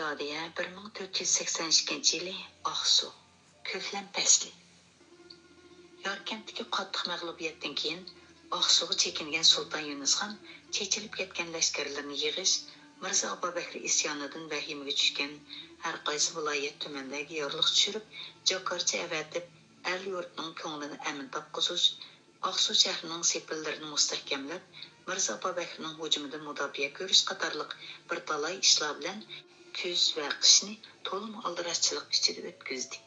Miladiya 1482 yili Oqsu, Ko'klam fasli. Yorkentdagi qattiq mag'lubiyatdan keyin Oqsuga chekingan Sulton Yunusxon chechilib ketgan lashkarlarni yig'ish, Mirzo Abubakr isyonidan vahimaga tushgan har qaysi viloyat tumandagi yorliq tushirib, Jo'qorcha avatib, el yurtning ko'nglini amin topqizish, Oqsu shahrining sepillarini mustahkamlab, Mirzo Abubakrning hujumidan mudofaa ko'rish qatorliq bir talay ishlar bilan kuz va qishni to'liq aldirashchilik ichida o'tkazdi.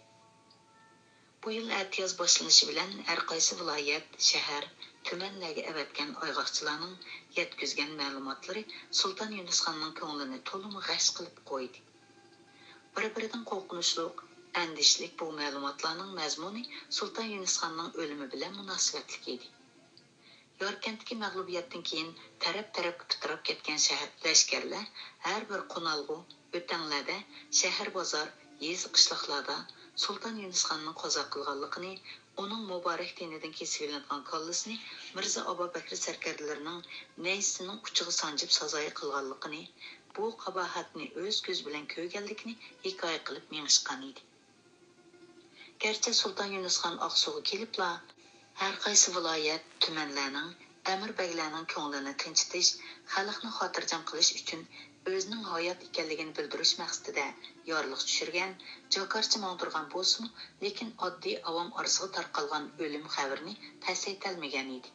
Bu yil atyoz boshlanishi bilan har qaysi viloyat, shahar, tumanlarga avatgan oyg'oqchilarning yetkazgan ma'lumotlari Sulton Yunusxonning ko'nglini to'liq g'ash qilib qo'ydi. Bir-biridan qo'rqinchli, andishlik bu ma'lumotlarning mazmuni Sulton Yunusxonning o'limi bilan munosabatli edi. Yorkentdagi mag'lubiyatdan keyin taraf-tarafga pitirib ketgan shahar lashkarlar har bir qo'nalg'u o'tanglarda, shahar bozor, yez qishloqlarda Sulton Yunusxonning qazo qilganligini, uning muborak dinidan kesilayotgan kollasini Mirzo Abubakr sarkarlarining naysining uchiga sanjib sazoyi qilganligini, bu qabohatni o'z ko'z bilan ko'rganligini hikoya qilib mengishgan edi. Garchi Sulton Yunusxon Oqsuga kelibla har qaysi viloyat, tumanlarning, amir baglarning ko'nglini tinchitish, xalqni xotirjam qilish uchun o'zining hayot ekanligini bildirish maqsadida yorliq tushirgan, jo'qorcha mong'dirgan bo'lsin, lekin oddiy avom orasiga tarqalgan o'lim xabarini tasdiqlamagan edi.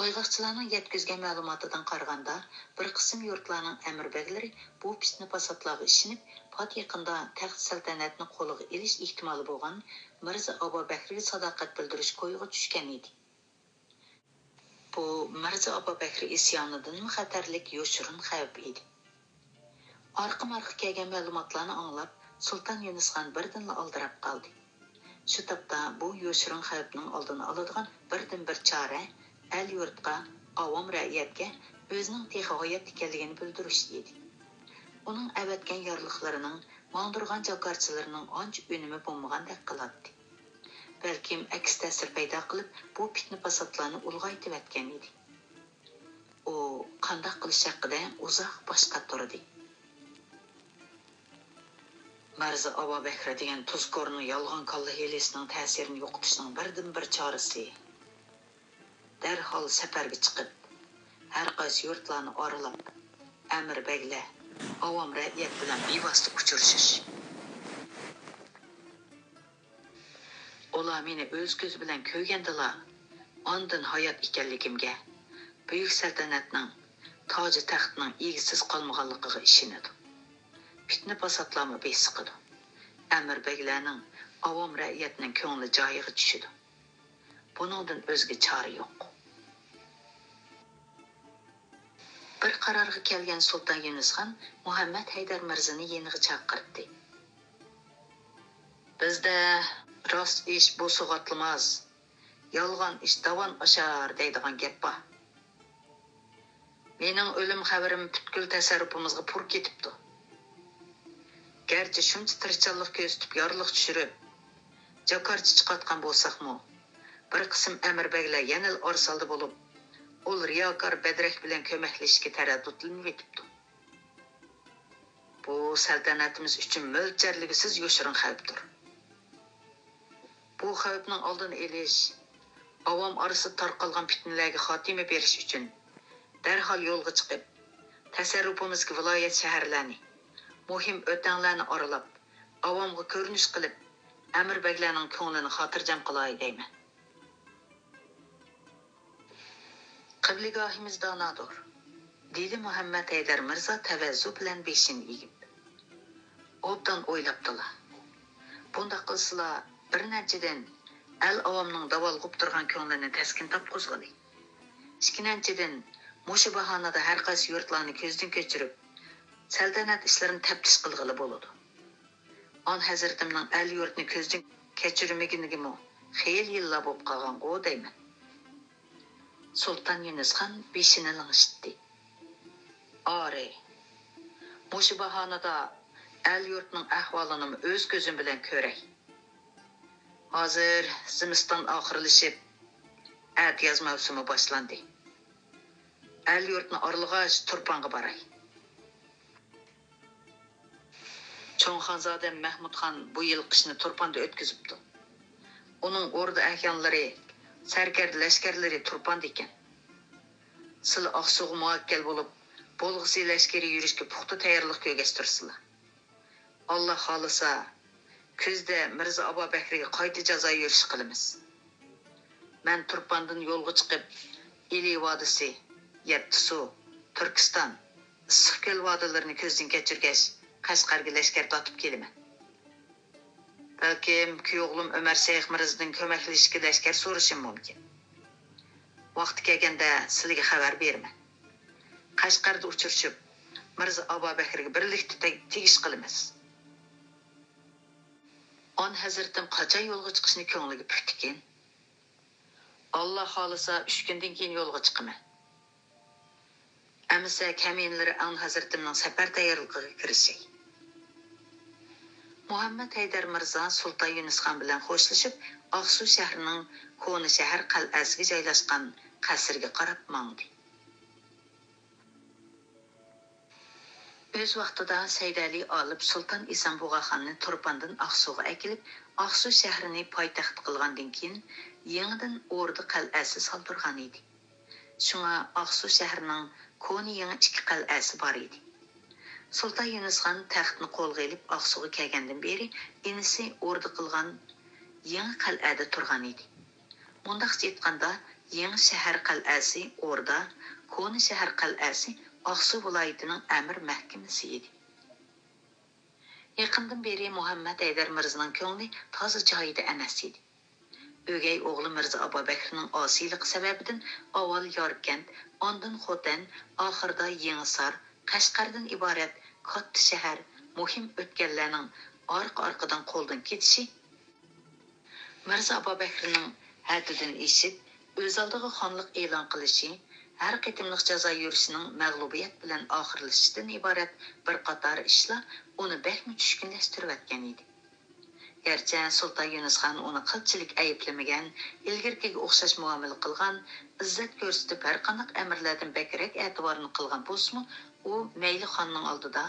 Oyg'oqchilarning yetkazgan ma'lumotidan qaraganda, bir qism yurtlarning amir baglari bu fitna fasodlarga ishinib, pat yaqinda taxt saltanatni qo'liga olish ehtimoli bo'lgan Mirzo Abubakrga sadoqat bildirish ko'yiga tushgan edi. Bu Mirzo Abubakr isyonidan xatarlik yoshirin xavf edi. Orqa-marqa kelgan ma'lumotlarni anglab, Sulton Yunusxon birdanla aldirab qoldi. Shu topda bu yoshirin xavfning oldini oladigan birdan-bir chora el yurtga, avom ra'yatga o'zining texoyat ekanligini bildirish edi. Uning avatgan yorliqlarining, mong'dirgan jo'qorchilarining ancha unumi bo'lmagandek qiladi. Balkim aks ta'sir paydo qilib, bu fitna fasodlarni ulg'aytib atgan edi. U qanday qilish haqida uzoq bosh qatirdi. Mirzo Abubakr degan tuzkorni yolg'on qalla helisining ta'sirini yo'qotishning birdan-bir chorasi. Darhol safarga chiqib, har qaysi yurtlarni oralab, amir baglar, avom ra'yat bilan bevosita uchrashish. Ular meni o'z ko'z bilan ko'rgandila, ondan hayot ekanligimga, buyuk saltanatning, toji taxtning egisiz qolmaganligiga ishonadi. Fitna fasodlarni besiqidi. Amir baglarning, avom ra'yatning ko'ngli joyiga tushidi. Buningdan o'zga chora yo'q. Bir qarorga kelgan Sulton Yunusxon Muhammad Haydar Mirzani yeniga chaqirdi. Bizda rost ish bu sug'atlamaz, yolg'on ish davon oshar deydigan gap bor. Mening o'lim xabarim butkul tasarrufimizga pur ketibdi. Garchi shuncha tirichanlik ko'rsatib yorliq tushirib, jo'qorcha chiqatgan bo'lsaqmi, bir qism amir baglar yana orsalda bo'lib, ul riyokor badrak bilan ko'maklashishga taraddudlanib yetibdi. Bu saltanatimiz uchun mo'ljalligisiz yoshirin xavfdir. Bu xavfning oldini olish, avom orasida tarqalgan fitnalarga xotima berish uchun darhol yo'lga chiqib, tasarrufimizga viloyat shaharlarni, muhim o'tanglarni oralab, avomga ko'rinish qilib, amir baglarning ko'nglini xotirjam qilay deyman. Qibligahimiz donodir, dedi Muhammad Haydar Mirzo tavazzu bilan beshini egib. Obdan o'ylabdilar. Bunda qilsalar bir nechadan al avomning davolg'ib turgan ko'nglini taskin topqizg'ili. Ikkinchidan, mushu bahonada har qaysi yurtlarni ko'zdan kechirib, saltanat ishlarini taftish qilg'ili bo'ladi. On hazratimning al yurtni ko'zdan kechirmaganligimi xeyl yillar bo'lib qolgan-ku deyman. Sulton Yunusxon beshini lang'ishdi. Ore, mushu bahonada al yurtning ahvolini o'z ko'zim bilan ko'ray. Hozir zimiston oxirilishib, atyoz mavsumi boshlandi. Al yurtni orlig'ash turponga boray. Çoğun Xanzadəm Məhmud xan bu yıl qışını Turpanda ötküzübdü. Onun ordu əhyanları, sərkərdi ləşkərləri Turpanda ekan. Siz Aqsuğa muvakkal bo'lib, bo'lg'isi ləşkəri yürüşkə puxta tayyorlik ko'rgashtirsizlar. Allah xolisa, kuzda Mirza Abo Bakriga qayta jazo yurish qilamiz. Men Turpandan yo'lga chiqib, Ili vodisi, Yattisu, Turkiston, Issiqko'l vodiylarini ko'zdan kechirgach, Qashqarga lashkar tatib kelaman. Balkim kuyog'lim Ömer Seyx Mirzadan ko'maklashishga lashkar so'rashim mumkin. Vaqti kelganda sizlarga xabar beraman. Qashqarda uchirishib, Mirza Abo Bakriga birlikda tegish qilamiz. On hazratim qachon yo'lga chiqishni ko'ngliga puktikin. Allah xolisa 3 kundan keyin yo'lga chiqaman. Amsa kaminlari on hazratimning safar tayyorligiga kirishay. Muhammad Haydar Mirza Sultan Yunus xon bilan xo'shlashib, Aqsu shahrining Qo'ni shahar qal'asiga joylashgan qasrga qarab mangdi. Öz vaqtida Saydali olib Sultan Isanbug'a xonni Turpandan Aqsuga akilib, Aqsu shahrini poytaxt qilgandan keyin yangidan Ordu qal'asi soldirgan edi. Shunga Aqsu shahrining Qo'ni yangi 2 qal'asi bor edi. Sultan Yunus xon taxtni qo'lga olib Aqsuga kelgandan beri inisi Ordu qilgan yangi qal'ada turgan edi. Mundaqcha aytganda, yangi shahar qal'asi Orda, Qo'ni shahar qal'asi Aqsu viloyatining amir mahkamasi edi. Yaqindan beri Muhammad Haydar Mirzaning ko'ngli toza joyida emas edi. O'gay o'g'li Mirza Abo Bakrning osiyligi sababidan avval Yorkand, ondan Xotan, oxirida Yangisar, Qashqardan iborat katta shahar muhim o'tganlarning orqa-orqadan qo'ldan ketishi Mirza Abo Bakrning haddidan eshib, o'z oldiga xonlik e'lon qilishi, har qitimliq jazo yurishining mag'lubiyat bilan oxirlashishidan iborat bir qator ishlar uni bakmi tushkunlashtirayotgan edi. Gerçi Sultan Yunus xon uni qilchilik ayblamagan, ilgirkiga o'xshash muomala qilgan, izzat ko'rsatib har qanday amirlardan bakrak e'tiborini qilgan bo'lsa-mu, u mayli xonning oldida,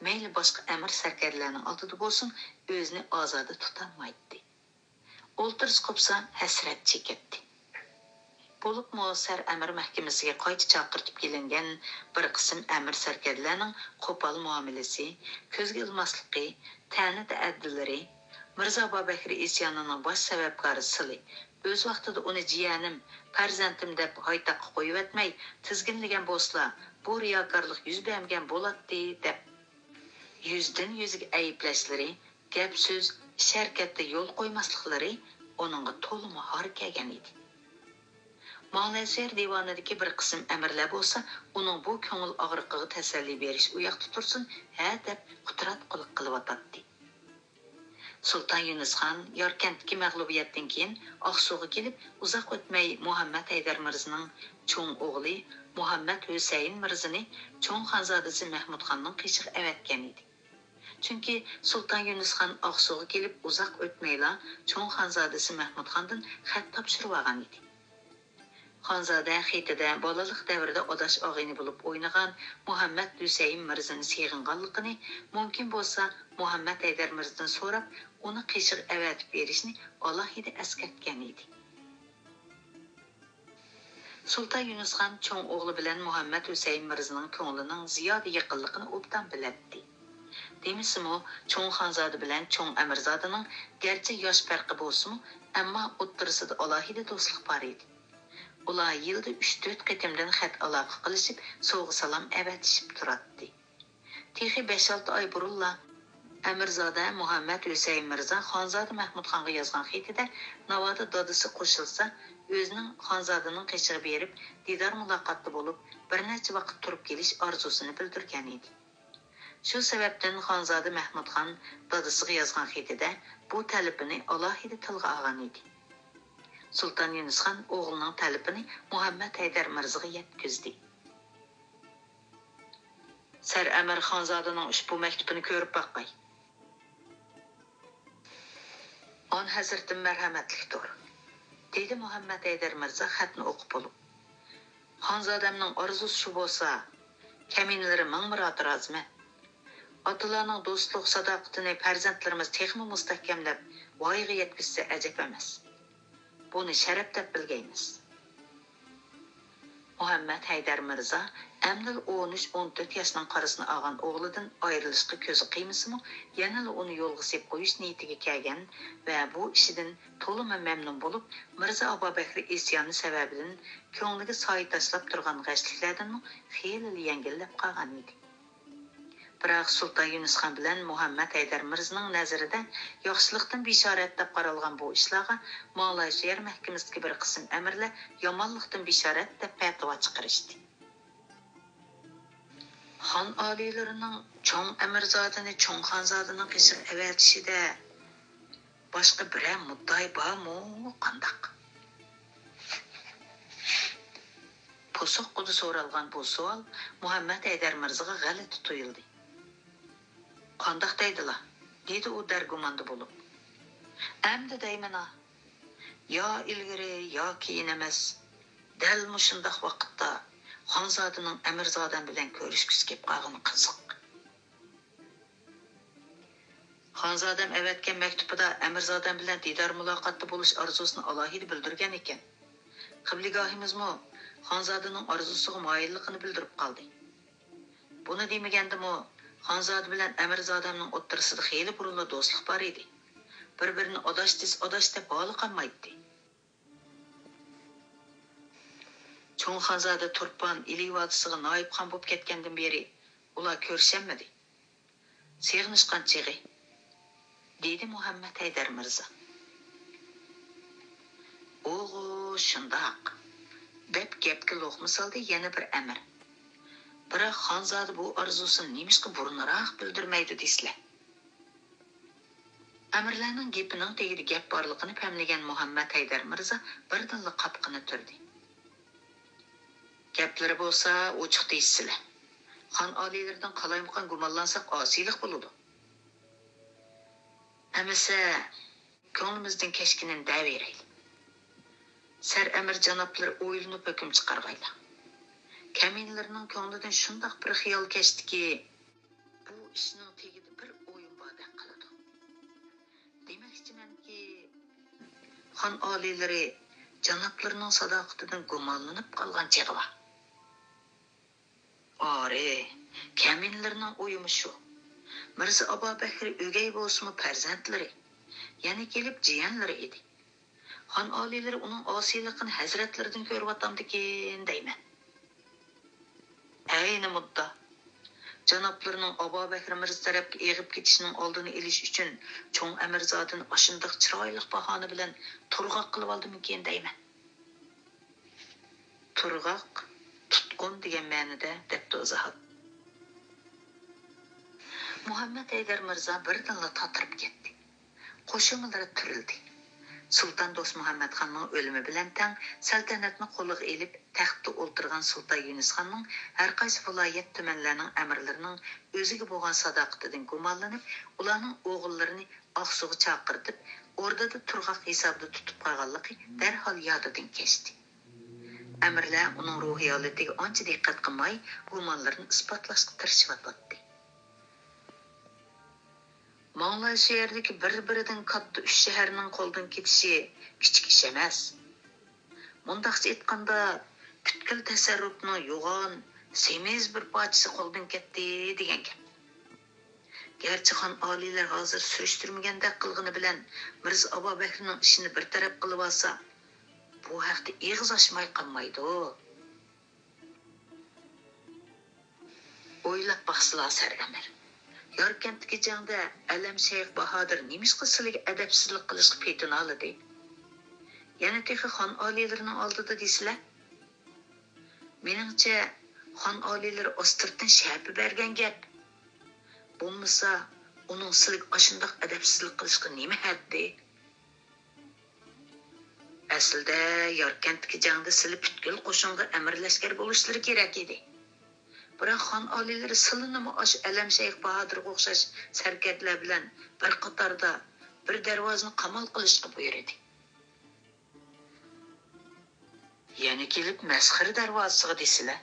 mayli boshqa amir sarkarlarning oldida bo'lsin, o'zini ozoda tutolmaydi. O'ltirs qopsa hasrat chekatdi. Bo'lib Mo'sar amir mahkamasiga qayta chaqirtib kelingan bir qism amir sarkarlarning qo'pol muomalasi, ko'zga ilmasligi, ta'na ta'addilari, Mirza Abo Bakri isyonining bosh sababkori Sili o'z vaqtida uni jiyanim, farzandim deb haytaqqa qo'yib etmay, tizginlagan bo'lsa, bu riyokorlik yuz bermagan bo'ladi deb yuzdan yuziga ayblashlari, gap so'z, sharkatda yo'l qo'ymasliklari uningga to'liq har kelgan edi. Ma'nasir divonidagi bir qism amirlar bo'lsa, uning bu ko'ngil og'riqiga tasalli berish u yoqda tursin, ha deb qutrat qilib o'tadi. Sultan Yunus xon Yorkandagi mag'lubiyatdan keyin Aqsuga kelib, uzoq o'tmay Muhammad Haydar Mirzaning cho'ng o'g'li Muhammad Husayn Mirzani cho'ng xonzodasi Mahmud xonning qiyshiq avatgan edi. Chunki Sultan Yunus xon Aqsuga kelib, uzoq o'tmayla cho'ng xonzodasi Mahmud xondan xat topshirib olgan edi. Xonzoda xitida bolalik davrida odash og'ini bo'lib o'ynagan Muhammad Husayn Mirzani seg'inganligini, mumkin bo'lsa Muhammad Haydar Mirzadan so'rab, uni qiyshiq avatib berishni alohida eskartgan edi. Sultan Yunus xon cho'ng o'g'li bilan Muhammad Husayn Mirzaning ko'nglining ziyoda yaqinligini obdan biladi. Demisimi, cho'ng xonzoda bilan cho'ng amirzodining garchi yosh farqi bo'lsa-mu, ammo o'ttirisida alohida do'stlik bor edi. Ular yilda 3-4 qitimdan xat aloqa qilishib, sovg'a salom avatishib turadi. Texi 5-6 oy burunla Amirzoda Muhammad Husayn Mirza Xonzoda Mahmud xonga yozgan xatida navoda dodisi qo'shilsa, o'zining Xonzodaning qishig'i berib, didor muloqotda bo'lib, bir necha vaqt turib kelish orzusini bildirgan edi. Shu sababdan Xonzoda Mahmud xon dodisiga yozgan xatida bu talabini alohida tilga olgan edi. Sultan Yunus xon o'g'lining talabini Muhammad Haydar Mirzaga yetkazdi. Sar Amir Xonzodaning ushbu maktubini ko'rib boqay. On hazratim marhamatlikdir, dedi Muhammad Haydar Mirza xatni o'qib bo'lib. Xonzodamning orzusi shu bo'lsa, kaminlari ming murod rozman. Atalarning do'stlik sadoqatini farzandlarimiz texmi mustahkamlab voyaga yetkazsa ajab emas. Buni sharaf deb bilgaymiz. Muhammad Haydar Mirza әмділ 13-14 yaşının qarısını ağan oğludan ayrılışqa közü qiymisimi, yanılı onu yolga sep qo'yish niyetiga kelgan va bu ishidan to'liq memnun bo'lib, Mirza Abubakr isyoni sababidan ko'ngliga soy tashlab turgan g'ashliklardan xeyli yengillab qolgan edi. Biroq Sultan Yunusxon bilan Muhammad Haydar Mirzaning nazarida yaxshilikdan bishorat deb qaralgan bu ishlarga Malay yer mahkamasidagi bir qism amirlar yomonlikdan bishorat deb fatvo chiqarishdi. Xon oliylarining cho'ng amirzodini cho'ng xonzodining qishiq avatishida boshqa biror mudday bormi qandaq? Po'soq qudi so'ralgan bu savol Muhammad Haydar Mirzaga g'alati tuyuldi. Qandaq deydilar, dedi u dargumanda bo'lib. Amdi daymana, yo ilgari yo keyin emas, dal mushundaq vaqtda xonzodining amirzodan bilan ko'rishgisi kelib qolgani qiziq. Xonzodam avatgan maktubida amirzodan bilan didor muloqotda bo'lish orzusini alohida bildirgan ekan. Qibligahimizmi xonzodining orzusiga moyilligini bildirib qoldi. Buni demagandimi, xonzod bilan amirzodamning o'ttirisida xeyli burunli do'stlik bor edi. Bir-birini odosh deb bog'liq qolmaydi. Cho'ng xonzoda Turpan Ili vodisiga noibxon bo'lib ketgandan beri ular ko'rishamadi. Seg'inishgan chig'i, dedi Muhammad Haydar Mirza. O'g'u shundoq, deb gapga lo'qma soldi yana bir amir. Biroq xonzoda bu orzusini nemishqa burunroq bildirmaydi deysizlar. Amirlarning gapining tagida gap borligini pamlagan Muhammad Haydar Mirza birdinla qatqini turdi. Gaplari bo'lsa ochiq deysizlar. Xon oliylaridan qalaymaqon gumonlansak osiylik bo'ladi. Amasa ko'nglimizdan kechkinini daveraylik. Sar amir janoblari o'ylanib hukm chiqarg'aylar. Kaminlarning ko'nglidan shundoq bir xiyol kechdiki, bu ishning tagida bir o'yin bordek qiladi. Demoqchimanki, xon oliylari janoblarining sadoqatidan gumonlanib qolgan chig'lar. Ore, kaminlarning o'yimi shu. Mirza Abubakr o'gay bo'lsa-mu farzandlari, yana kelib jiyanlari edi. Xon oliylari uning osiyligini hazratlaridan ko'ryotamdikin deyman. Ayni mudda janoblarining Abubakr Mirza tarafga eg'ib ketishining oldini olish uchun cho'ng amirzodini ashundoq chiroyli bahona bilan turg'oq qilib oldimikin deyman. Turg'oq tutqun degan ma'noda debdi izohat. Muhammad Haydar Mirza birdanla tatirib ketdi. Qo'shinlari turildi. Sultan Do'st Muhammad xonning o'limi bilan tang saltanatni qo'liga elib taxtda o'ltirgan Sultan Yunusxonning har qaysi viloyat tumanlarining amirlarining o'ziga bo'lgan sadoqatidan gumonlanib, ularning o'g'illarini Oqsuga chaqirtib, o'rdada turg'oq hisobida tutib qo'yganligi darhol yodidan kechdi. Amirlar uning ruhiy holatiga ancha diqqat qilmay, gumonlarini isbotlashga tirishyapti. Malay shahardagi bir-biridan katta 3 shaharning qo'ldan ketishi kichik ish emas. Mundaqcha aytganda, butkul tasarrufning yo'g'on, semiz bir parchasi qo'ldan ketdi degan gap. Gerçi xon oliylar hozir surishtirmagandek qilg'ini bilan Mirza Abubakrning ishini bir taraf qilib olsa, bu haqda ig'iz ochmay qolmaydi. O'ylab baqsizlar Sargamir. Yarkentdagi jangda Alam Shayx Bahodir nemishqa sizlarga adabsizlik qilishga petin oldi. Yana texi xon oliylarining oldida deysizlar. Meningcha xon oliylari ostirdan shapi bergan gap. Bo'lmasa, uning sizlarga ashundoq adabsizlik qilishga nima haddi? Aslida Yarkentdagi jangda sizlar butkul qo'shinga amirlashkar bo'lishlari kerak edi. Biroq xon oliylari silinimi osh Alam Shayx Bahodirga o'xshash sarkatlar bilan bir qatorda bir darvozani qamal qilishga buyurdi. Yana kelib masxir darvozasiga deysizlar.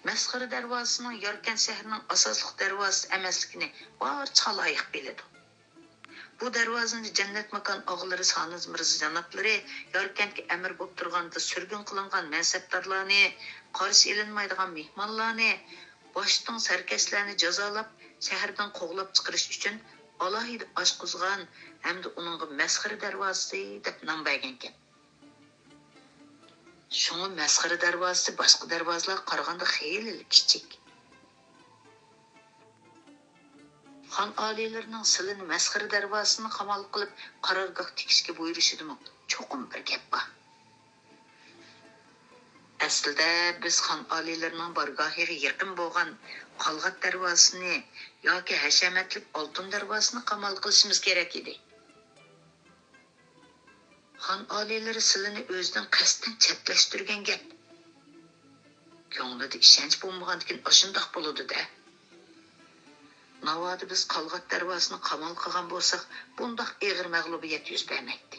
Мәсхара darvozasining Yorkan shahrining asosli darvozasi emasligini barcha xaloyiq biladi. Bu darvozani jannat makon og'ilari Soniz Mirza janoblari Yorkanga amir bo'lib turganda surgun qilingan mansabdorlarni, qarshi ilinmaydigan mehmonlarni, boshdan sarkashlarni jazolab, shahardan qo'g'lab chiqarish uchun alohida oshqozgan hamda uningga masxara darvozasi deb nom bergan ekan. Şuna masxara darvozasi boshqa darvozalarga qaraganda xeyli kichik. Xon oliylarining silini masxara darvozasini qamal qilib qarorgoh tikishga buyurishidimi cho'qim bir gap bor. Aslida biz xon oliylarining bargohiga yaqin bo'lgan Qalg'at darvozasini yoki hashamatli Oltin darvozasini qamal qilishimiz kerak edi. Xon oliylari silini o'zidan qasddan chaplashtirgan gap. Ko'nglida ishonch bo'lmagandan ashundoq bo'ladi-da. Navoda biz Qalg'at darvozasini qamal qilgan bo'lsak, bundoq og'ir mag'lubiyat yuz bermaydi.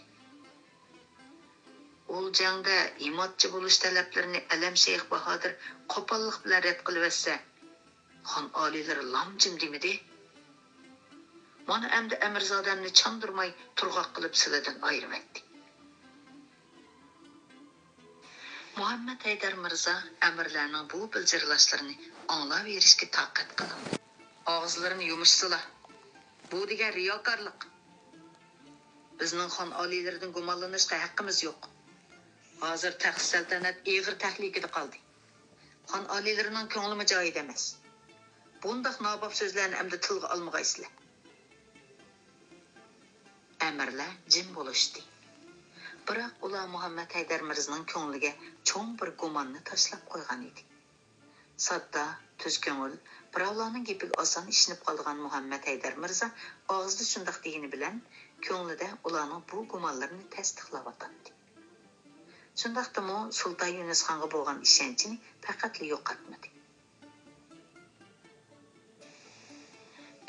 Ol jangda imotchi bo'lish talablarini Alam Shayx Bahodir qo'pollik bilan rad qilib xon oliylari lomjim demidi. Mana endi Amirzodamni chandurmay turg'oq qilib siladan ayirib etdi. Muhammad Haydar Mirza amirlarning bu bildirlashlarini anglab berishga toqat qildi. Og'izlarini yumishsizlar. Bu degan riyokorlik. Bizning xon oliylaridan gumonlanishga haqqimiz yo'q. Hozir taxt saltanat og'ir tahlikada qoldi. Xon oliylarining ko'nglimi joyida emas. Bundaq nobop so'zlarni endi tilga olmag'aysizlar. Amirlar jim bo'lishdi. Biroq ular Muhammad Haydar Mirzaning ko'ngliga cho'ng bir gumonni tashlab qo'ygan edi. Sodda, tuzko'ngil, birovlarning gapiga oson ishinib qolgan Muhammad Haydar Mirza og'zida shundoq degani bilan ko'nglida ularning bu gumonlarini tasdiqlab o'tdi. Shundaqdimi Sulton Yunus xonga bo'lgan ishonchini faqat yo'qotmadi.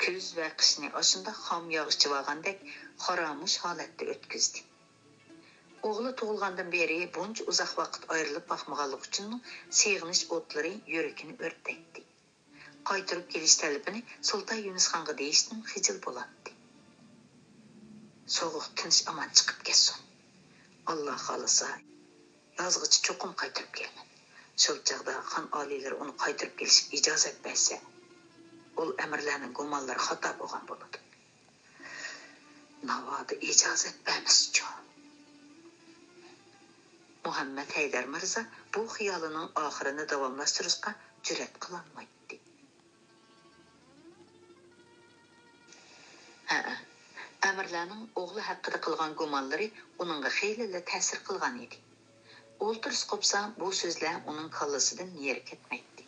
Kuz va qishni oshunda xom yog'ish chivag'andek xoromush holatda o'tkazdi. O'g'li tug'ilgandan beri buncha uzoq vaqt ayrilib boqmaganlik uchun seg'inish o'tlari yurakini o'rtatdi. Qaytirib kelish talabini Sulton Yunus xonga deyishdan xijil bo'ladi. So'g'uq tinch aman chiqib ketsin. Alloh xolasa yozg'ichi cho'qim qaytirib kelgan. Shu chaqda xon oliylari uni qaytirib kelishga ijozat bersa, ol amirlarning gumonlari xato bo'lgan bo'ladi. Navoda ijozat bermasicha. Muhammad Haydar Mirza bu xiyolining oxirini davomlashtirishga jur'at qilolmaydi. Amirlarning o'g'li haqida qilgan gumonlari uningga xeyli ta'sir qilgan edi. O'ltiris qopsa bu so'zlar uning kallasidan yer ketmaydi.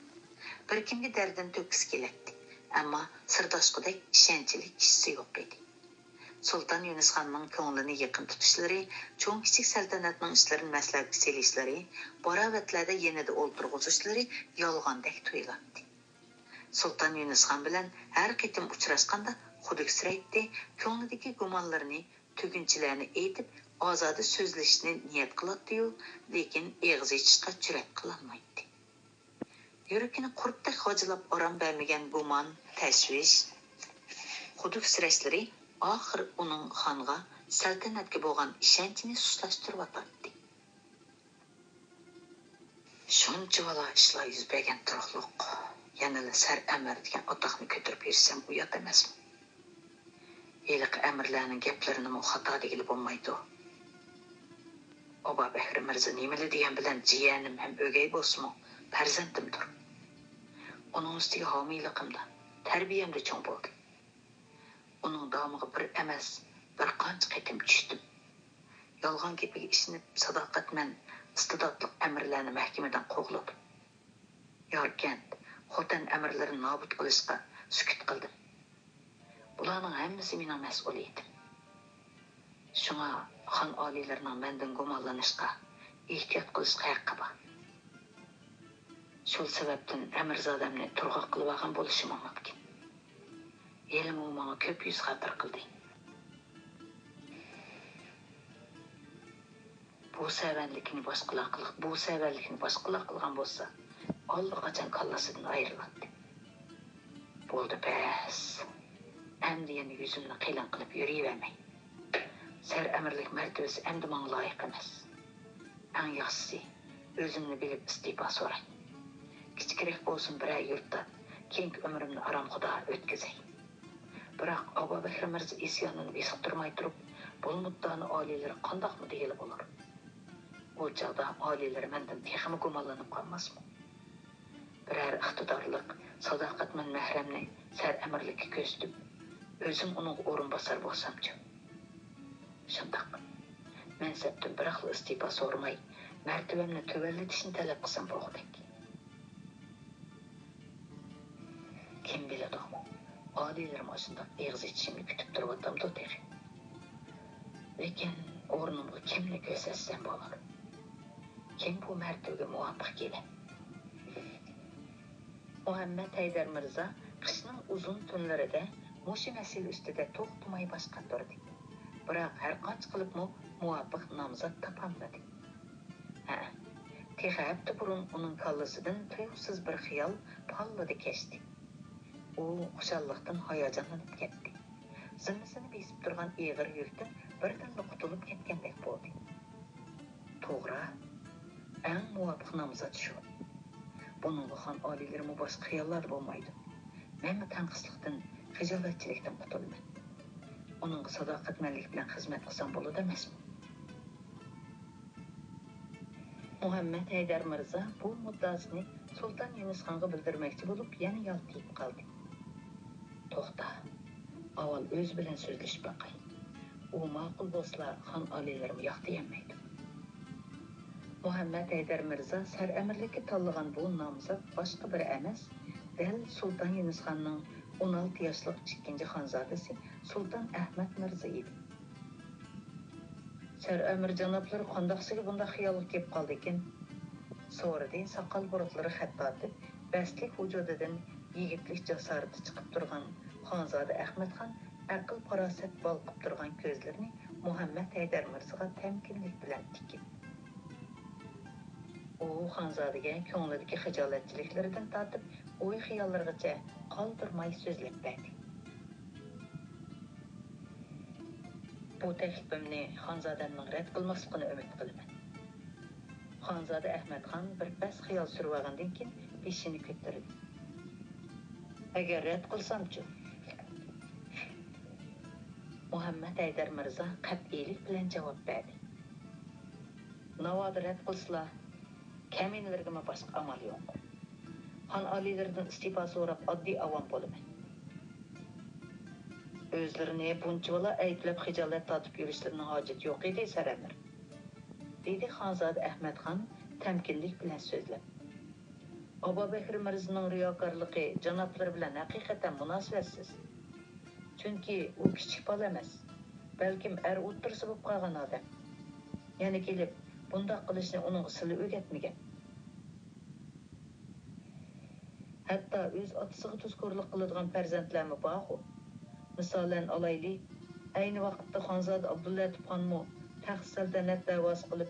Bir kimga dardan to'kis keladi, ammo sirdoshqidek ishonchli kishisi yo'q edi. Sulton Yunus xonning ko'nglini yaqin tutishlari, cho'ng kichik saltanatning ishlarini maslahatga selishlari, boravatlarda yanada o'ltirg'izishlari yolg'ondek tuyuladi. Sulton Yunus xon bilan har qitim uchrashganda xuduksiraydi, ko'nglidagi gumonlarini, tugunchilarni aytib, ozoda so'zlashni niyat qiladi-yu, lekin eg'iz ochishga jur'at qilolmaydi. Yurakini qurtdek hojilab orom bermagan gumon, tashvish, xuduksirashlari oxir uning xonga saltanatga bo'lgan ishonchini sustlashtirib o'tdi. Shuncha vala ishlar yuz bergan turuqliq, yanada sar amir degan otoqni ko'tarib yursam uyat emasmi? Eliq amirlarning gaplarini xato degili bo'lmaydi. Oba Bahri Mirza nimali degan bilan jiyanim ham o'gay bo'lsin, farzandimdir. Uning ustiga homiyligimda, tarbiyamda cho'ng bo'ldi. Uning domiga bir emas, bir qancha qitim tushdim. Yolg'on gapiga ishinib, sadoqatman istidodli amirlarni mahkamadan qo'g'ladim. Yorkand, xotin amirlarini nobud qilishga sukut qildim. Bularning hammasi mening mas'uliyatim. Shunga xon oliylarining mendan gumonlanishga, ehtiyot qilishga haqqi bor. Shu sababdan Amirzodamni turg'oq qilib olgan bo'lishi mumkin. Elim u menga ko'p yuz xatir qildi. Bu savallikni boshqalar qilgan bo'lsa, allaqachon kallasidan ayriladi. Bo'ldi bas. Endi yana yuzimni qilan qilib yurayvermay. Sar amirlik martabasi endi menga loyiq emas. Eng yaxshisi o'zimni bilib istifa so'ray. Kichikroq bo'lsin biray yurtda keng umrimni aromxudo o'tkazay. Biroq Abu Bakr Mirza isyonini besiqtirmay turib, bu muddani oliylar qandoqmi deyili bo'lar. O chog'da oliylar mendan texmi gumonlanib qolmasmi? Biror iqtidorliq, sadoqatman mahramni sar amirlikka ko'stib, o'zim uning o'rinbosar bo'lsam-chi. Shundoq. Mansabdan biroq istifa so'ramay, martabamni tuvallatishni talab qilsam bo'g'dak. Kim biladi? Oliylar shundoq eg'iz ichishimni kutib turibdi texi. Lekin o'rnimga kimni ko'rsatsam bo'lar? Kim bu martabaga muvofiq keladi? Muhammad Haydar Mirza qishning uzun tunlarida mushu masala ustida to'xtamay bosh qatirdi. Biroq har qancha qilibmi muvofiq nomzod topolmadi. Texi hafta burun uning kallasidan tuyuqsiz bir xiyol pallada kechdi. U xushalliqdan hayajonlanib ketdi. Zimmisini besib turgan ig'ir yukdan birdan qutulib ketgandek bo'ldi. To'g'ri, eng muvofiq nomzod shu. Buningga xon oliylarmi boshqa xiyollar bo'lmaydi. Men tanqislikdan, xijolatchilikdan qutulaman. Uning sadoqatmanlik bilan xizmat qilsam bo'ladi emasmi? Muhammad Haydar Mirza bu muddasini Sultan Yunus Xonga bildirmoqchi bo'lib, yana yoltiyib qoldi. To'xta. Avval o'z bilan so'zlashib baqay. U ma'qul bo'lsa, xon oliylarni yo'q deyamaydi. Muhammad Haydar Mirza sar amirlikka tanlagan bu nomzod boshqa bir emas, dal Sultan Yunus Xonning 16 yoshlik ikkinchi xonzodasi Sultan Ahmad Mirza edi. Sar amir janoblari qandoqsiga bunda xiyolga kelib qoldi ekan? So'radi soqol buruqlari xattatib, bastlik vujudidan yigitlik jasorati chiqib turgan xonzoda Ahmadxon aql farosat balqib turgan ko'zlarini Muhammad Haydar Mirzaga tamkinlik bilan tikib. U xonzodaga ko'nglidagi xijolatchiliklaridan tortib, o'y xiyollargacha qoldirmay so'zlab berdi. Bu taklifimni xonzodamning rad qilmasligini umid qilaman. Xonzoda Ahmadxon bir pas xiyol surib olgandan keyin beshini ko'tardi. Agar rad qilsam-chi? Muhammad Haydar Mirza qat'iylik bilan javob berdi. Navoda rad qilsalar, kaminlarga boshqa amal yo'q. Xon oliylardan istifa so'rab oddiy avom bo'laman. O'zlarini bunchalar ayblab xijolat tortib yurishlarining hojati yo'q edi, saramir. Dedi Xonzoda Ahmadxon tamkinlik bilan so'zlab. Abu Bakr Mirzaning riyokorligi janoblar bilan haqiqatan munosabatsiz. Chunki u kichik bola emas, balkim o'ttirsa bo'lib qolgan odam. Yana kelib, bundoq qilishni uning usuli o'rgatmagan. Hatto o'z otasiga tuzkorlik qiladigan farzandlarmi bor. Misolan olayli, ayni vaqtda Xonzoda Abdullatif xonmi taxt saltanat da'vosi qilib,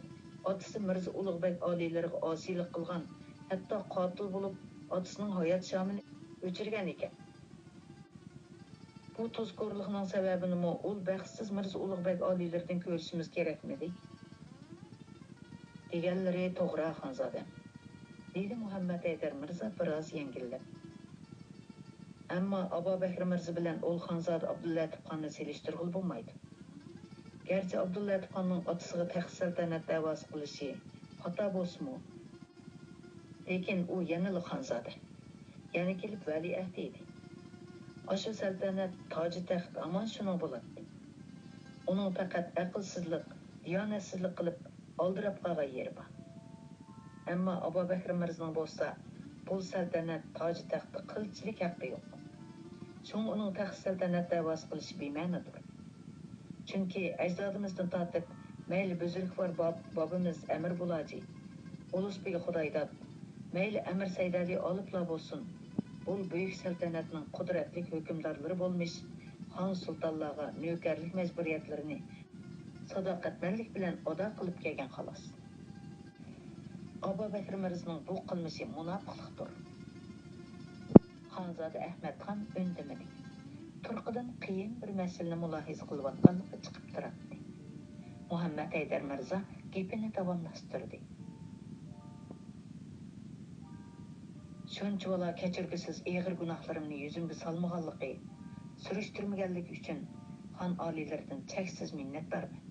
otasi Mirza Ulug'bek oliylariga osiylik qilgan, hatto qotil bo'lib, otasining hayot shamini o'chirgan ekan. Bu tuzkorlikning sababini ul baxtsiz Mirza Ulug'bek oliylaridan ko'rishimiz kerakmidi? Deganlari to'g'ri Xonzoda. Dedi Muhammad Haydar Mirza biroz yengillab. Ammo Abu Bakr Mirza bilan ul Xonzoda Abdullatif xonni selishtirg'il bo'lmaydi. Gerçi Abdullatif xonning otasiga taxt saltanat da'vosi qilishi xato bo'lsa-mu, lekin u yanali Xonzoda. Yana kelib valiahd edi. Ashu saltanat toji taxt aman shuning bo'ladi. Uning faqat aqlsizlik, diyonatsizlik qilib oldirab qolgan yeri bor. Ammo Abu Bakr Mirzaning bo'lsa, bu saltanat toji taxtda qilchilik haqqi yo'q. So'ng uning taxt saltanat da'vosi qilishi bema'nidir. Chunki ajdodimizdan tortib mayli buzilkvar bobimiz Amir Bulaji, Ulusbek Xudoydod, mayli Amir Saydali olibla bo'lsin, bu buyuk saltanatning qudratli hukmdorlari bo'lmish xon sultonlarga navkarlik majburiyatlarini sadoqatmanlik bilan ado qilib kelgan xolos. Abu Bakr Mirza'nın bu qilmishi munofiqlikdir. Xonzoda Ahmadxon ündemedi. Turqidan qiyin bir masalani mulohiza qilayotganligi chiqib turadi. Muhammad Haydar Mirza gapini davomlashtirdi. Shuncha bola kechirgisiz ig'ir gunohlarimni yuzimga solmaganligi, surishtirmaganligi uchun xon oliylaridan cheksiz minnatdorman.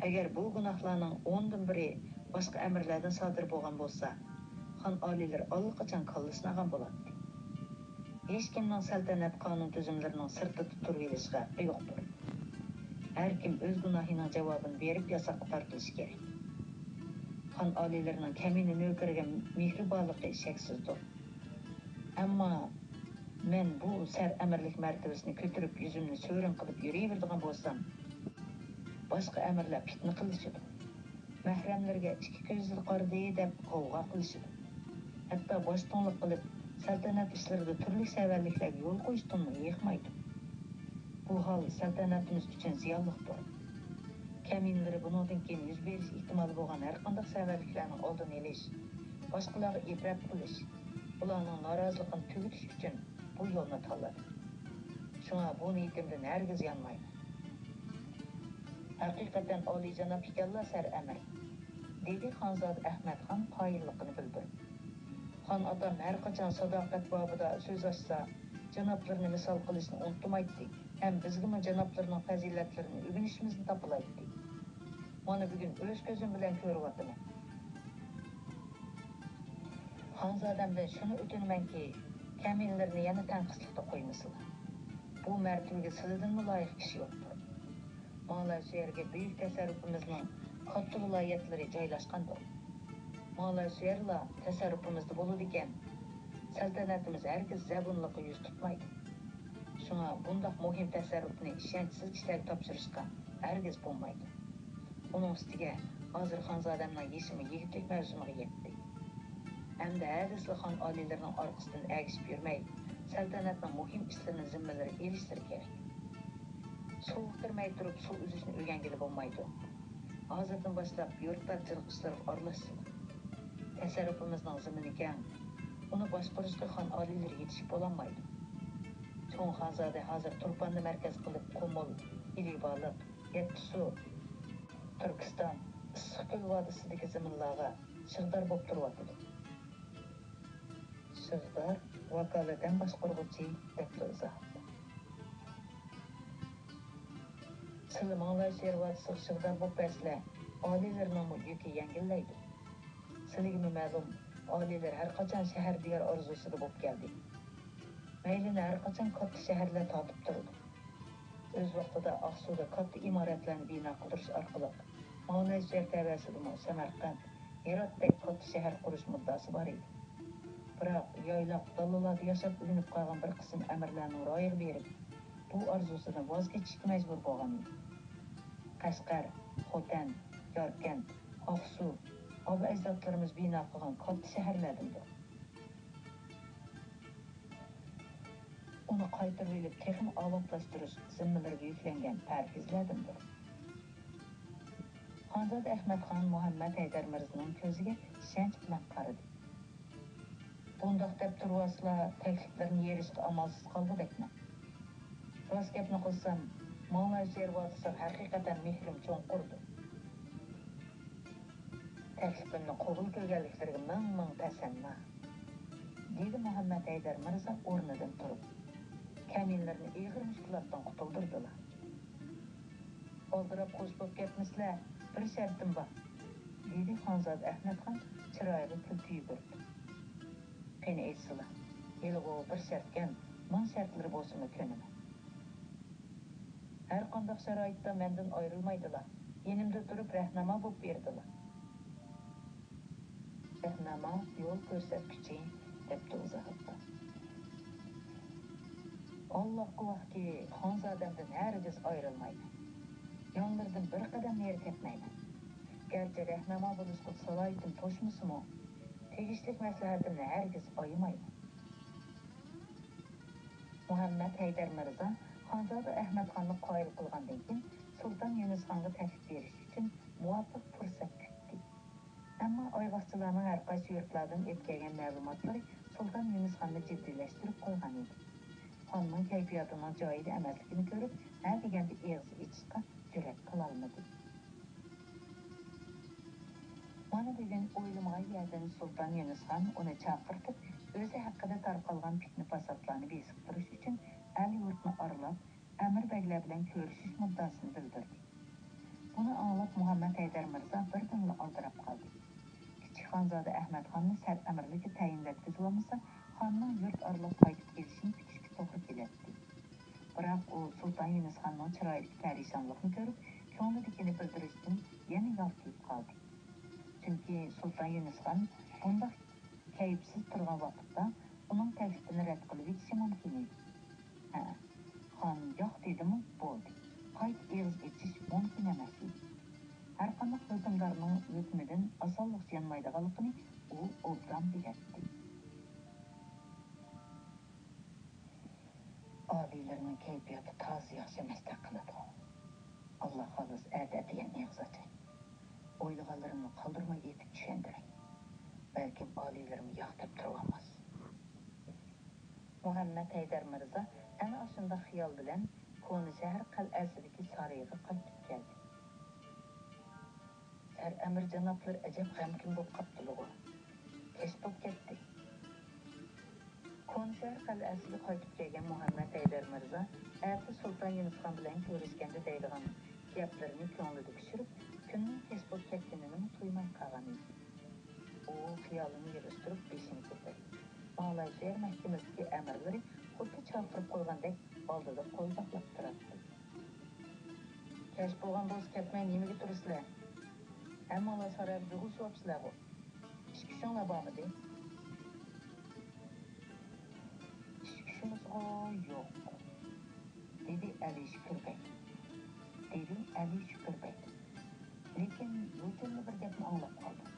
Agar bu gunohlarning 10dan biri boshqa amirlardan sodir bo'lgan bo'lsa, xon oliylar allaqachon kallasini olgan bo'ladi. Hech kimning saltanat qonun tuzumlarining sirtida turib olishga haqqi yo'qdir. Har kim o'z gunohining javobini berib yasoqqa tortilishi kerak. Xon oliylarining kamini nökeriga mehribonligi shaksizdir. Ammo men bu sar amirlik martabasini ko'tarib yuzimni so'rin qilib yuraveradigan bo'lsam, boshqa amirlar fitna qilishadi. Mahramlarga ikki ko'zli qardi deb qovg'a qilishadi. Hatto boshtonlik qilib saltanat ishlarida turli savalliklarga yo'l qo'yishdanmi yiqmaydi. Bu hol saltanatimiz uchun ziyonlidir. Kaminlari bundan keyin yuz berish ehtimoli bo'lgan har qanday savalliklarning oldini olish, boshqalarga ibrat qilish, ularning noroziligini tugutish uchun bu yo'lni tanladi. Shunga bu niyatimdan hargiz yanmayman. Haqiqatan oliyjanob ekanlar sar amir, dedi Xonzoda Ahmadxon qoyilligini bildirib. Xon otam har qachon sadoqat bobida so'z ochsa, janoblarni misol qilishni unutmaydi. Ham bizga janoblarning fazilatlarini o'rganishimizni topilaydi. Mana bugun o'z ko'zim bilan ko'ryapman. Xonzodamdan shuni o'tinamanki, kamillarni yana tanqislikda qo'ymasınlar. Bu martabaga sizdan loyiq kishi yo'qdir. Mana shu yerga buyuk tasarrufimizning katta viloyatlari joylashgandir. Mana shu yerlar tasarrufimizda bo'ladi ekan. Saltanatimiz hargiz zabunliqqa yuz tutmaydi. Shunga bundoq muhim tasarrufni ishonchsiz kishilarga topshirishga hargiz bo'lmaydi. Uning ustiga hozir Xonzodamning yeshimi yigitlik mavsumiga yetdi. Hamda hadisli xon oliylarining orqasidan agishib yurmay, saltanatning muhim ishlarini zimmalariga elishtir kerak. Suv kirmay turib suv uzishni o'rgangili bo'lmaydi. Hozirdan boshlab yurtlarchilik ishlariga aralashsin. Tasarrufimizning zimini keng. Uni boshqarishga xon oliylar yetishib bo'lolmaydi. Cho'ng Xonzoda hozir Turponni markaz qilib Qumul, Iliboliq, Yettisu, Turkiston, Issiqko'l vodiysidagi zaminlarga shig'dor bo'lib turyapti. Shig'dor vakolatan boshqaruvchi deb izohladi. Sizlar manglar sher vodiysiga shig'dor bo'lib bersizlar, oliylarning yuki yengillaydi. Sizlarga ma'lum, oliylar har qachon shahar diyor orzusida bo'lib keldi. Maylini har qachon katta shaharlar tatib turdi. O'z vaqtida Aqsuda katta imoratlarni bino qildirish orqali Mavlay sher tavasida Samarqand, Heratdek katta shahar qurish muddasi bor edi. Biroq yoylab dalalarda yashab o'rganib qolgan bir qism amirlarning ro'yiga berib, bu orzusidan voz kechishga majbur bo'lgan edi. Qashqar, Xotan, Yorkand, Oqsu, ota ajdodlarimiz bino qilgan katta shaharlardandir. Uni qaytarib olib texnik obodlashtirish zimmalariga yuklangan parhizlardandir. Xonzoda Ahmadxon Muhammad Haydar Mirzaning ko'ziga ishonch bilan qaradi. Bundoq deb turvaslar takliflarni yerishga amalsiz qoldikmi? Rost gapni qilsam, Mavlay sher vodiysi haqiqatan mehrim cho'nqurdi. Taklifimni qabul qilganliklariga ming tasanno, dedi Muhammad Haydar Mirza o'rnidan turib. Kaminlarni ig'ir mushkulotdan qutuldirdilar. Oldirab qo'shib ketmaslar, bir shartim bor, dedi Xonzoda Ahmadxon chiroyli kulki yugurdi. Qani aytsizlar, yilg'u bir shartgan, ming shartlari bo'lsa ko'naman. Har qanday sharoitda mendan ayrilmaydilar. Yenimda turib rahnamo bo'lib berdilar. Rahnamo yo'l ko'rsatguchi deb izohladi. Alloh guvohki, Xonzodamdan hargiz ayrilmayman. Yonlardan bir qadam nari ketmayman. Garchi rahnamo bo'lishga salohiyatim to'shmasimi, tegishli maslahatimni hargiz oymayman. Muhammad Haydar Mirza Xonzoda Ahmadxonni qoyil qilgandan keyin Sulton Yunusxonga taklif berish uchun muvofiq fursat kutdi. Әмма айвақчыларның әрқайсы yurtlardan өткерген мәлуматлары Sultan Yunus xanны ciddileştirip koygan idi. Xanның kayfiyatının joyida emasligini ko'rib, ha deganda eg'iz ichishga jur'at qilolmadi. Mana bugun o'ylamay yerdan Sultan Yunus xan uni chaqirtib, o'zi haqida tarqalgan fitna fasodlarni besib turish uchun el yurtni aralab, Amir Beglar bilan ko'rishish muddasini bildirdi. Buni anglab Muhammad Haydar Mirzo birdanla aldirab qoldi. Kichik xonzoda Ahmad xonni sar amirlikka tayinlatkizib olmasa, xonning yurt aralab qaytib kelishini kutishga to'g'ri keladi. Biroq u Sultan Yunus xonning chiroyli parishonligini ko'rib, ko'nglidagini bildirishdan yana yoltib qoldi. Chunki Sultan Yunus xon bunday kayfsiz turgan vaqtda uning taklifini rad qilib o'tishi mumkin edi. Xon yo'q dedimi, bo'ldi. Qayt eg'iz ichish mumkin emas edi. Har qanday hukmdorning hukmidan osonlikcha yanmaydiganligini u obdan bilardi. Oliylarning kayfiyati tozi yaxshi emas qiladi. Alloh xolos adatiyan eg'iz ochay. O'ylaganlarimni qoldirmay etib tushundiray. Balkim oliylarim yo'q deb turolmas. Muhammad Haydar Mirzo ana shunday xiyol bilan Koni shahar qal'asidagi sarayga qaytib keldi. Sar amir janoblar ajab g'amkin bo'lib qoldilar. Kech bo'lib ketdi. Koni shahar qal'asiga qaytib kelgan Muhammad Haydar Mirzo ati Sultan Yunus xon bilan ko'rishganda deydigan gaplarini ko'nglida tushirib, kunning kech bo'lib ketganini to'ymay qolgan edi. U xiyolini yig'ishtirib beshini ko'tardi. Malayziya mahkamasidagi amirlari xuddi chaqirib qo'ygandek oldida qo'l baqlab turardi. Kech bo'lgan bo'lsa ketmay nimaga turasizlar? Hammalar sarayga g'ushlabsizlar bu. Ish kuchinglar bormidi? Ish kuchimiz yo'q. Dedi Ali Shukurbek. Lekin yo'lda bir gapni anglab qoldik.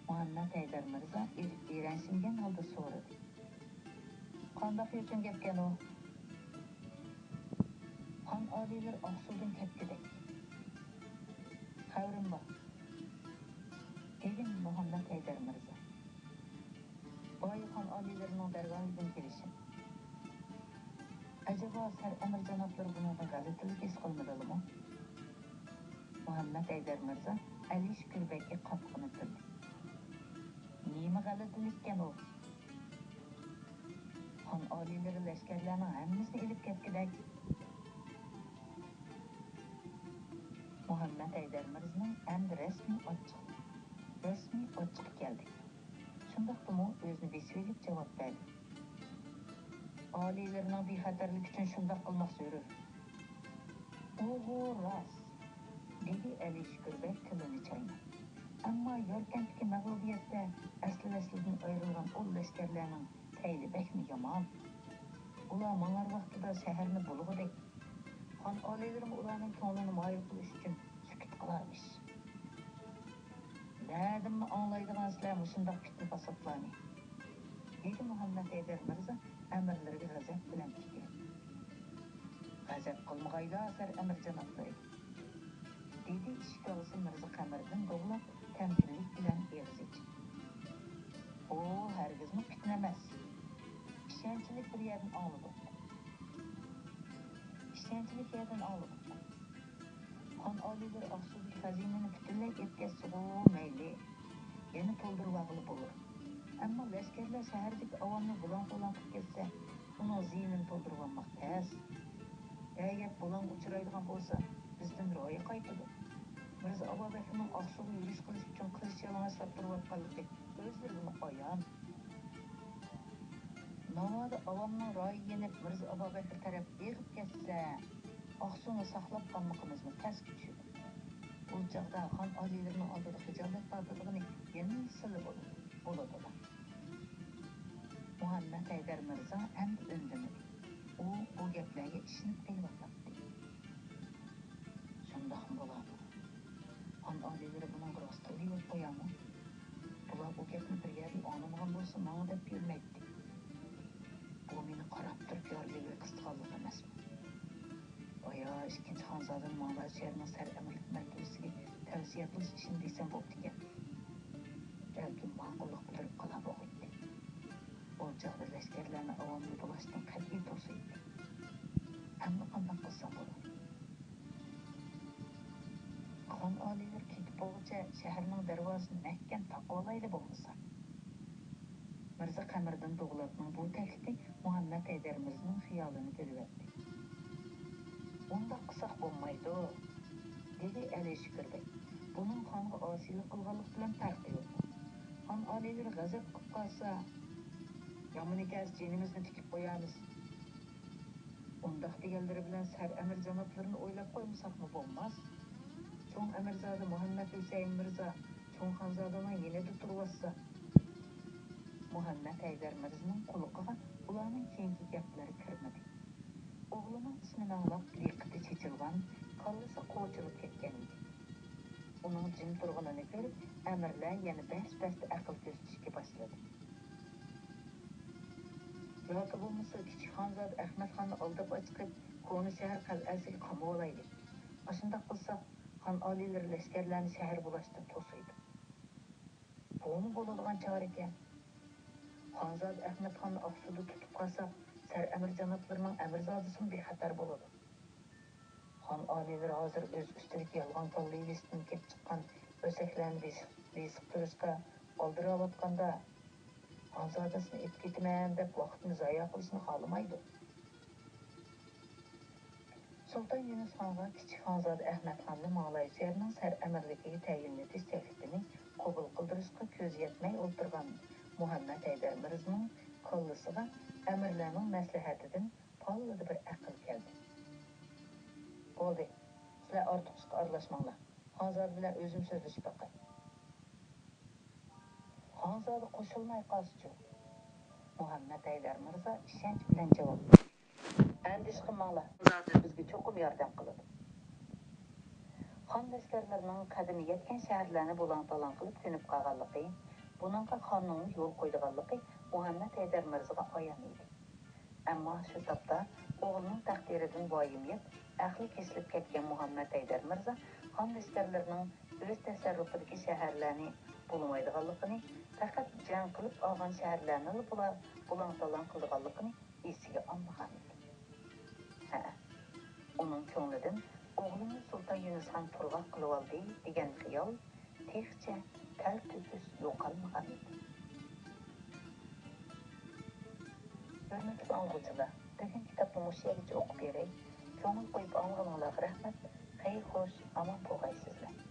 Muhammad Haydar Mirzo eransingan holda so'radi. Qanday uchun gapgan u? Xon oliylar Oqsuvdan ketgidek. Xavrim bor. Dedi Muhammad Haydar Mirzo. Boy xon oliylarining dargohidan kelishim. Acaba sar amir janoblar bunga g'alatilik his qilmadimi? Muhammad Haydar Mirzo Ali Shukurbekka qatqini tildi. Nima g'alatilikkan u? Xon oliylari lashkarlarning hammasini ilib ketgidek. Muhammad Haydar Mirzoning endi rasmiy ochiq keldi. Shundaqdimi o'zini besvelib javob berdi. Oliylarning bexatarligi uchun shundoq qilmoq zarur. Oho, rost. Dedi Ali Shukurbek tilini chaynab. Ammo Yorkandagi mag'lubiyatda aslidan ayrilgan ul lashkarlarning tayli bekmi yomon. Ular mangar vaqtida shaharni bulg'udek. Xon oliylarim ularning ko'nglini moyil qilish uchun sukut qilarmish. Nadimmi anglaydigan sizlar shundoq fitna fasodlarni? Dedi Muhammad Haydar Mirzo amirlarga g'azab bilan tikilib. G'azab qilmag'aylar sar amir janoblari. Dedi ishkosi Mirzo Qamirdan bo'g'lab tamkinlik bilan eg'iz ichib. O, hargizmi fitna emas. Ishonchlik bir yerdan olib. Xon oliylar Oqsuvdagi xazinani butunlay etkazsa mayli. Yana to'ldirib olib bo'lur. Ammo lashkarlar shahardagi avomni bulan-bulan qilib ketsa, uni ziynini to'ldirib olmoq tez. Agar bulan uchraydigan bo'lsa, bizdan ro'yi qaytadi. Mirzo Abubakirning Oqsuvga yurish qilish uchun qilich yalang'ochlab turayotganligi o'zlariga ayon. Navoda avomning ro'yi yenib Mirzo Abubakir taraf eg'ib ketsa, Oqsuvni saqlab qolmoqimizni tasga tushadi. Bu chaqda xon oliylarining oldida hijolat tortadigan yana sili bo'ladi. Muhammad Haydar Mirzo endi indamadi. U bu gaplarga ishinib kelyapti. Shundoq bo'ladi. Xon oliylari buning rostini yo'q qo'yami? Bular bu gapni bir yerdan anglamagan bo'lsa, mana deb yurmaydi. Bu meni qarab turib yorligiga qisqanlik emasmi? Oya, ikkinchi xonzodaning Malayziyaning sar amirlik markazisiga tavsiya qilish ishini desam bo'pti ekan. şəhərlərini avamlı bulaşdan qət'i tosuydu. Әмді қандақ қылсам болады. Xan aliler ketip болғыча şəhərinin darvazını мәккен taqvalaydı болмаса. Mirza Qamariddin Tug'laqning bu taklifi Muhammad Haydar Mirzaning xiyolini bölüverdi. Unda qısaq bo'lmaydi, dedi Ali Shukrbek. Bunun xonga osiylik qilganlik bilan farqi yo'q. Xon aliler g'azab qilib qolsa, yomon ekan jinimizni tikib qo'yamiz. Undaq deganlari bilan Sar Amir janoblarini o'ylab qo'ymasaqmi bo'lmas? Cho'ng Amirzada Muhammad Husayn Mirza Cho'ng Xonzodaning yanada turibsa, Muhammad Haydar Mirzaning quliqiga ularning keyingi gaplari kirmadi. O'g'lining ismini anglab diqqati chechilgan, qallasi qo'chilib ketgan edi. Uning jim turganini ko'rib, amirlar yana bas-basda aql ko'rsatishga boshladi. Yoki bo'lmasa kichik xonzoda Ahmadxonni oldib chiqib, Qo'ni shahar qal'asiga qamab olaydi. Ashunday qilsak, xon oliylar lashkarlarni shahar bulashdan to'saydi. Buni bo'ladigan chora ekan. Xonzoda Ahmadxonni Oqsuda tutib qolsak, Sar Amir janoblarining amirzodasini bexatar bo'ladi. Xon oliylar hozir o'z ustidagi yolg'on kollivistdan kelib chiqqan o'saklarni besiq turishga oldirayotganda Xonzodasini ep ketaman deb vaqtini zoya qilishni xohlamaydi. Sultan Yunus xonga kichik xonzoda Ahmadxonni Malayziyaning Sar amirligiga tayinlatish taklifini qabul qildirishga ko'z yetmay o'tirgan Muhammad Haydar Mirzaning qo'llisiga amirlarning maslahatidan palada bir aql keldi. Bo'ldi, sizlar ortiq ishga aralashmanglar. Xonzoda bilan o'zim so'zlashib boqay. Xonzoda qo'shilmay qolsa-chi? Muhammad Haydar Mirza ishonch bilan javob berdi. Andish qilmanglar. Xonzoda bizga cho'qim yordam qiladi. Xon lashkarlarining qadimi yetgan shaharlarni bo'lang-talang qilib ko'nib qolganligi, buningga xonning yo'l qo'yganligi Muhammad Haydar Mirzaga ayon edi. Ammo shu topda o'g'lining taqdiridan voyim yeb, aqli kesilib ketgan Muhammad Haydar Mirza xon lashkarlarining o'z tasarrufidagi shaharlarni bo'lmaydiganligini, faqat jang qilib olgan shaharlarni bo'lang-talang qilganligini esiga olmagan edi. Uning ko'nglidan o'g'lini Sultan Yunusxon turg'oq qilib oldi degan xiyol texcha tal-tupus yo'qolmagan edi. Hurmatli o'quvchilar, bugun kitobni o'sha yergacha o'qib beray. Ko'ngil qo'yib olganinglarga rahmat. Xayr xo'sh, omon bo'lgaysizlar.